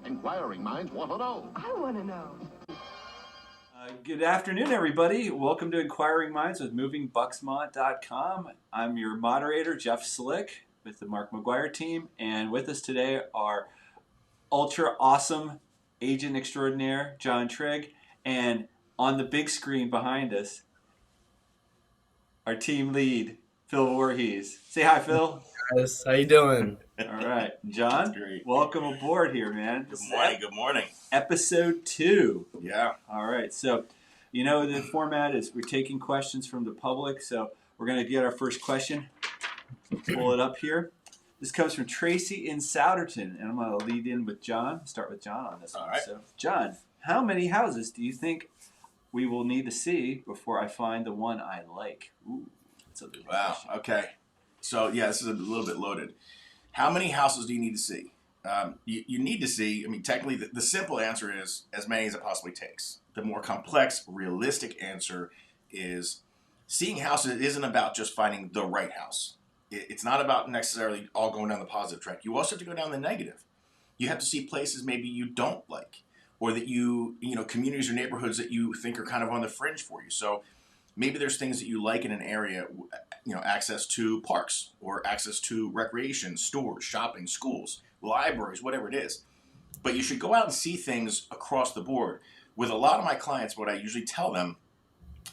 Inquiring minds want to know. I want to know. Good afternoon, everybody. Welcome to Inquiring Minds with MovingBucksmont.com. I'm your moderator, Jeff Slick, with the Mark McGuire team. And with us today are ultra awesome agent extraordinaire, John Trigg. And on the big screen behind us, our team lead, Phil Voorhees. Say hi, Phil. Guys, how you doing? All right. John, welcome aboard here, man. Good morning. Episode 2. Yeah. All right. So, you know, the format is we're taking questions from the public. So we're going to get our first question. Pull it up here. This comes from Tracy in Souderton. And I'm going to lead in with John. Start with John on this one. Right. So, John, how many houses do you think we will need to see before I find the one I like? Ooh, that's a good question. Okay. So, yeah, this is a little bit loaded. How many houses do you need to see? You need to see, technically, the simple answer is as many as it possibly takes. The more complex, realistic answer is seeing houses isn't about just finding the right house. It's not about necessarily all going down the positive track. You also have to go down the negative. You have to see places maybe you don't like, or that communities or neighborhoods that you think are kind of on the fringe for you. So maybe there's things that you like in an area, access to parks or access to recreation, stores, shopping, schools, libraries, whatever it is. But you should go out and see things across the board. With a lot of my clients, what I usually tell them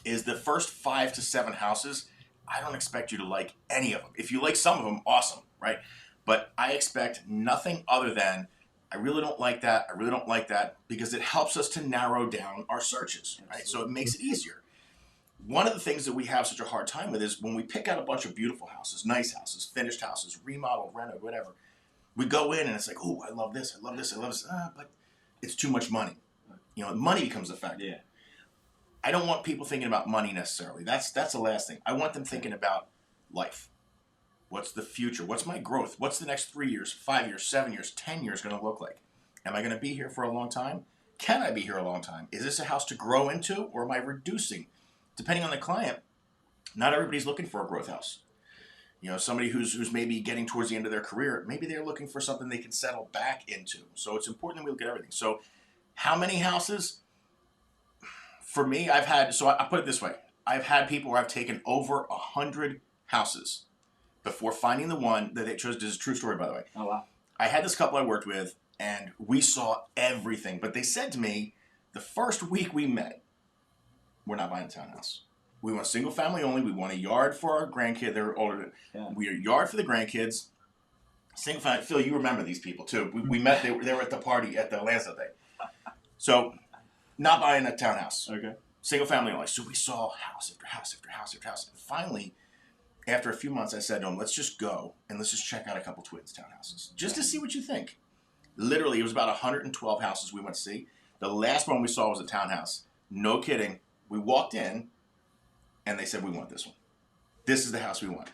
is the first 5 to 7 houses, I don't expect you to like any of them. If you like some of them, awesome, right? But I expect nothing other than, I really don't like that, I really don't like that, because it helps us to narrow down our searches, right? So it makes it easier. One of the things that we have such a hard time with is when we pick out a bunch of beautiful houses, nice houses, finished houses, remodeled, renovated, whatever, we go in and it's like, oh, I love this, I love this, I love this, but it's too much money. Money becomes a factor. Yeah. I don't want people thinking about money necessarily. That's the last thing. I want them thinking about life. What's the future? What's my growth? What's the next 3 years, 5 years, 7 years, 10 years going to look like? Am I going to be here for a long time? Can I be here a long time? Is this a house to grow into, or am I reducing? Depending on the client, not everybody's looking for a growth house. Somebody who's maybe getting towards the end of their career, maybe they're looking for something they can settle back into. So it's important that we look at everything. So how many houses? For me, I put it this way. I've had people where I've taken over 100 houses before finding the one that they chose. This is a true story, by the way. Oh, wow. I had this couple I worked with, and we saw everything. But they said to me, the first week we met, we're not buying a townhouse. We want single family only. We want a yard for our grandkids. They're older. Yeah. We are a yard for the grandkids. Single family. Phil, you remember these people too. We met. They were at the party at the Lansdale Day. So, not buying a townhouse. Okay. Single family only. So we saw house after house after house after house. And finally, after a few months, I said to them, let's just go and let's just check out a couple twins townhouses just to see what you think. Literally, it was about 112 houses we went to see. The last one we saw was a townhouse. No kidding. We walked in, and they said, we want this one. This is the house we want.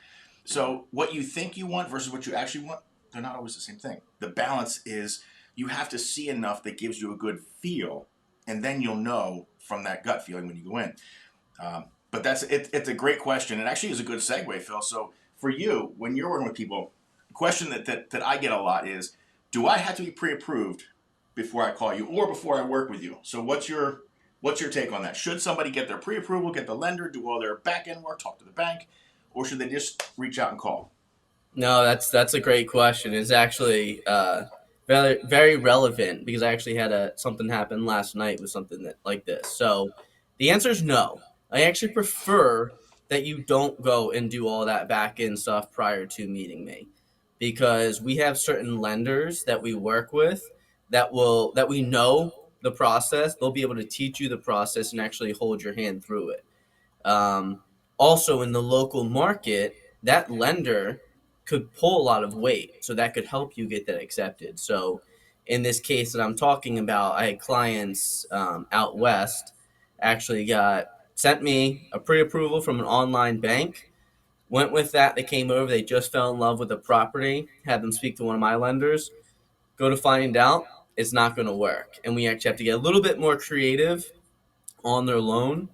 So what you think you want versus what you actually want, they're not always the same thing. The balance is you have to see enough that gives you a good feel, and then you'll know from that gut feeling when you go in. But it's a great question. It actually is a good segue, Phil. So for you, when you're working with people, the question that I get a lot is, do I have to be pre-approved before I call you or before I work with you? So what's your take on that? Should somebody get their pre-approval, get the lender, do all their back-end work, talk to the bank, or should they just reach out and call? No, that's a great question. It's actually very, very relevant because I actually had something happen last night with something like this. So the answer is no. I actually prefer that you don't go and do all that back-end stuff prior to meeting me, because we have certain lenders that we work with that we know the process. They'll be able to teach you the process and actually hold your hand through it. Also, in the local market, that lender could pull a lot of weight, so that could help you get that accepted. So in this case that I'm talking about, I had clients out west actually sent me a pre-approval from an online bank. Went with that. They came over. They just fell in love with the property. Had them speak to one of my lenders. Go to find out, it's not going to work. And we actually have to get a little bit more creative on their loan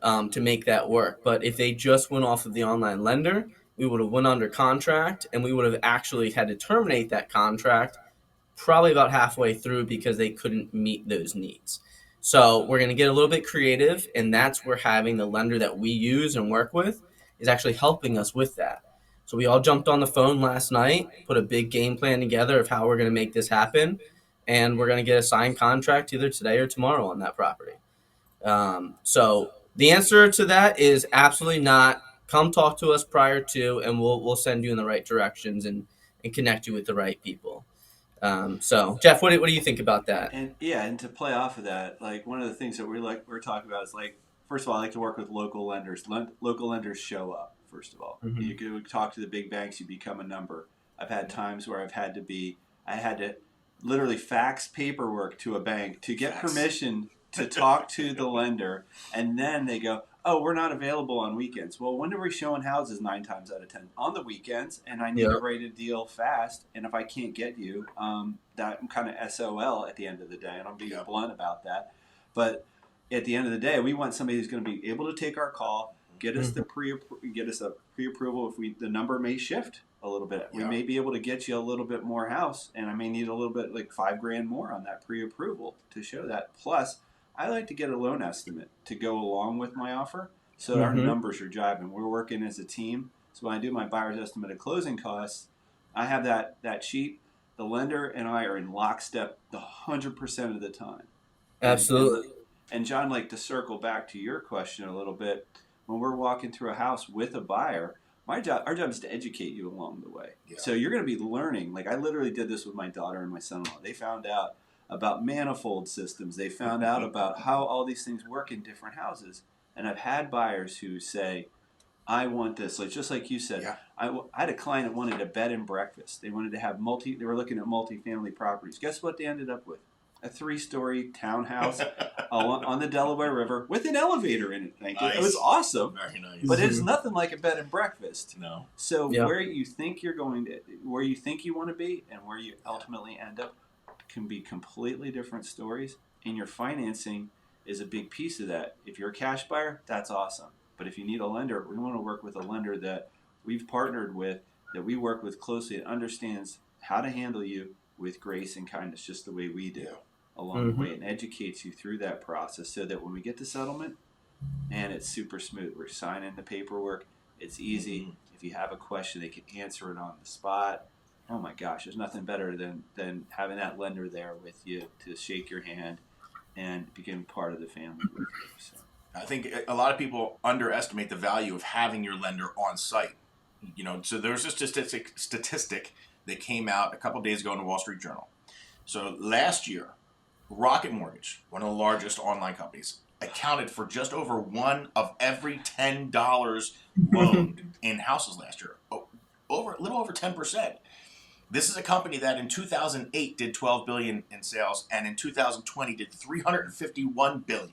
to make that work. But if they just went off of the online lender, we would have went under contract, and we would have actually had to terminate that contract probably about halfway through because they couldn't meet those needs. So we're going to get a little bit creative, and that's where having the lender that we use and work with is actually helping us with that. So we all jumped on the phone last night, put a big game plan together of how we're going to make this happen, and we're going to get a signed contract either today or tomorrow on that property. So the answer to that is absolutely not. Come talk to us prior to, and we'll send you in the right directions and connect you with the right people. So Jeff, what do you think about that? And yeah, and to play off of that, like one of the things that we're talking about is like, first of all, I like to work with local lenders. Local lenders show up. First of all, Mhm. you can talk to the big banks, you become a number. I've had times where I had to literally fax paperwork to a bank to get permission to talk to the lender, and then they go, "Oh, we're not available on weekends." Well, when are we showing houses 9 times out of 10 on the weekends? And I need Yeah. to write a deal fast. And if I can't get you, that I'm kind of SOL at the end of the day, and I'm being blunt about that. But at the end of the day, we want somebody who's going to be able to take our call, get us a pre-approval if the number may shift a little bit. We may be able to get you a little bit more house, and I may need a little bit like $5,000 more on that pre-approval to show that. Plus, I like to get a loan estimate to go along with my offer, so our numbers are jiving. We're working as a team, so when I do my buyer's estimate of closing costs, I have that sheet. The lender and I are in lockstep 100% of the time. Absolutely. And John, like to circle back to your question a little bit, when we're walking through a house with a buyer, our job is to educate you along the way. Yeah. So you're going to be learning. Like I literally did this with my daughter and my son-in-law. They found out about manifold systems. They found out about how all these things work in different houses. And I've had buyers who say, I want this. Like just like you said, I had a client that wanted a bed and breakfast. They wanted to have they were looking at multifamily properties. Guess what they ended up with? A 3-story townhouse on the Delaware River with an elevator in it. Thank you. Nice. It was awesome. Very nice. But it's nothing like a bed and breakfast. No. So where you think you want to be, and where you ultimately end up, can be completely different stories. And your financing is a big piece of that. If you're a cash buyer, that's awesome. But if you need a lender, we want to work with a lender that we've partnered with, that we work with closely, and understands how to handle you with grace and kindness, just the way we do. Along the way, and educates you through that process so that when we get to settlement, and it's super smooth. We're signing the paperwork. It's easy. If you have a question, they can answer it on the spot. Oh my gosh, there's nothing better than having that lender there with you to shake your hand and become part of the family with you. So. I think a lot of people underestimate the value of having your lender on site. So there's a statistic that came out a couple days ago in the Wall Street Journal. So last year, Rocket Mortgage, one of the largest online companies, accounted for just over $1 of every $10 loaned in houses last year. A little over 10%. This is a company that in 2008 did $12 billion in sales, and in 2020 did $351 billion.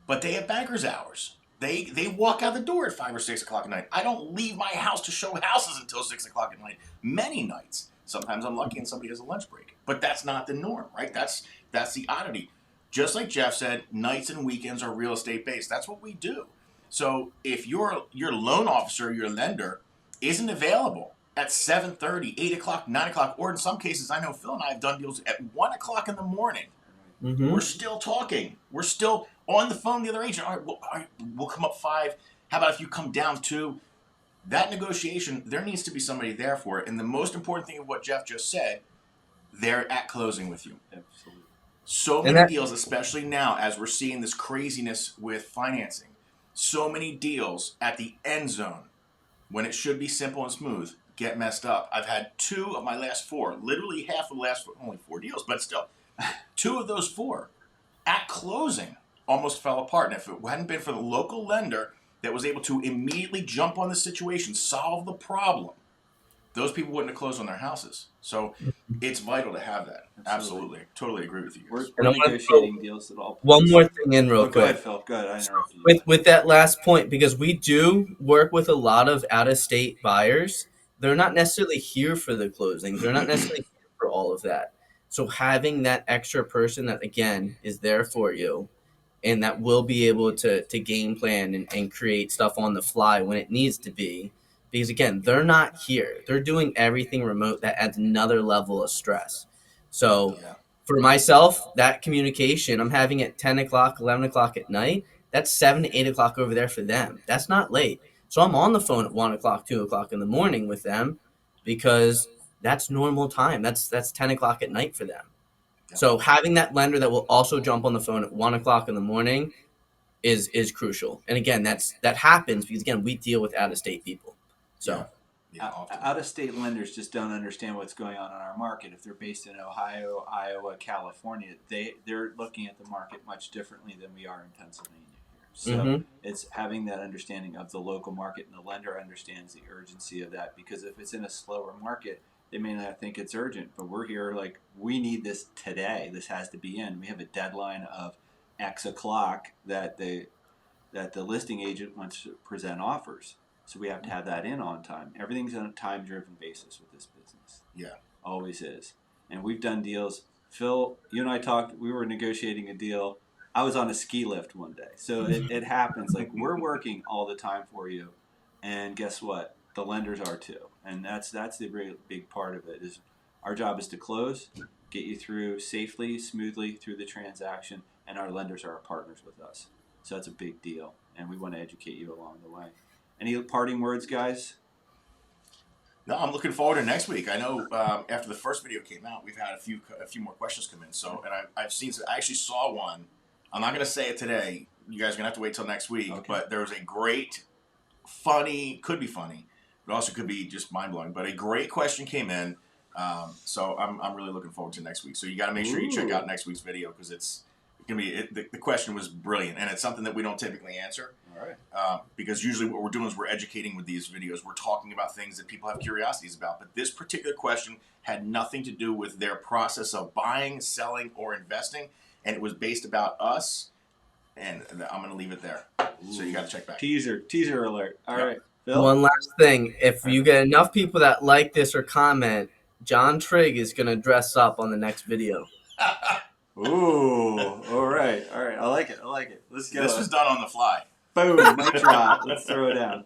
But they have bankers' hours. They walk out the door at 5 or 6 o'clock at night. I don't leave my house to show houses until 6 o'clock at night. Many nights. Sometimes I'm lucky and somebody has a lunch break. But that's not the norm, right? That's the oddity. Just like Jeff said, nights and weekends are real estate based. That's what we do. So if your loan officer, your lender, isn't available at 7:30, 8 o'clock, 9 o'clock, or in some cases, I know Phil and I have done deals at 1 o'clock in the morning. We're still talking. We're still on the phone with the other agent. All right, we'll come up 5. How about if you come down 2? That negotiation, there needs to be somebody there for it. And the most important thing of what Jeff just said, they're at closing with you. Absolutely. So many deals, especially now as we're seeing this craziness with financing, so many deals at the end zone, when it should be simple and smooth, get messed up. I've had 2 of my last 4, literally half of the last 4, only 4 deals, but still, 2 of those 4 at closing almost fell apart. And if it hadn't been for the local lender that was able to immediately jump on the situation, solve the problem, those people wouldn't have closed on their houses. So it's vital to have that. Absolutely. Totally agree with you guys. We're negotiating deals at all points. One more thing in real quick. Go ahead, Phil. Go ahead. I interrupted you. With that last point, because we do work with a lot of out-of-state buyers. They're not necessarily here for the closings. They're not necessarily here for all of that. So having that extra person that, again, is there for you and that will be able to game plan and create stuff on the fly when it needs to be. Because, again, they're not here. They're doing everything remote. That adds another level of stress. So Yeah. for myself, that communication I'm having at 10 o'clock, 11 o'clock at night, that's 7 to 8 o'clock over there for them. That's not late. So I'm on the phone at 1 o'clock, 2 o'clock in the morning with them because that's normal time. That's 10 o'clock at night for them. Yeah. So having that lender that will also jump on the phone at 1 o'clock in the morning is crucial. And again, that happens because again, we deal with out of state people. So Often. Out-of-state lenders just don't understand what's going on in our market. If they're based in Ohio, Iowa, California, they're looking at the market much differently than we are in Pennsylvania here. So it's having that understanding of the local market, and the lender understands the urgency of that, because if it's in a slower market, they may not think it's urgent, but we're here like, we need this today. This has to be in. We have a deadline of X o'clock that the listing agent wants to present offers. So we have to have that in on time. Everything's on a time-driven basis with this business. Yeah. Always is. And we've done deals. Phil, you and I talked, we were negotiating a deal. I was on a ski lift one day. So it happens. Like, we're working all the time for you. And guess what? The lenders are too. And that's the really big part of it, is our job is to close, get you through safely, smoothly through the transaction, and our lenders are our partners with us. So that's a big deal, and we want to educate you along the way. Any parting words, guys? No, I'm looking forward to next week. I know after the first video came out, we've had a few more questions come in. So, and I've seen. I actually saw one. I'm not going to say it today. You guys are going to have to wait till next week. Okay. But there was a great, could be funny, but also could be just mind blowing. But a great question came in. So I'm really looking forward to next week. So you got to make sure you check out next week's video, because it's going to be. The question was brilliant, and it's something that we don't typically answer. All right. Because usually what we're doing is we're educating with these videos. We're talking about things that people have curiosities about. But this particular question had nothing to do with their process of buying, selling, or investing. And it was based about us. And I'm going to leave it there. So you got to check back. Teaser alert. All right. Phil? One last thing. If you get enough people that like this or comment, John Trigg is going to dress up on the next video. Ooh. All right. I like it. Let's go. This was done on the fly. Boom, mic drop. Let's throw it down.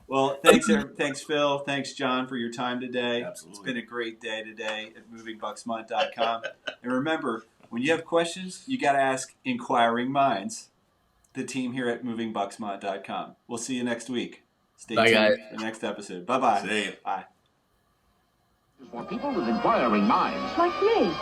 Well, thanks, Phil. Thanks, John, for your time today. Absolutely. It's been a great day today at movingbucksmont.com. And remember, when you have questions, you got to ask Inquiring Minds, the team here at movingbucksmont.com. We'll see you next week. Stay tuned guys. for the next episode. Bye-bye. See you. Bye. For people with inquiring minds. Like me.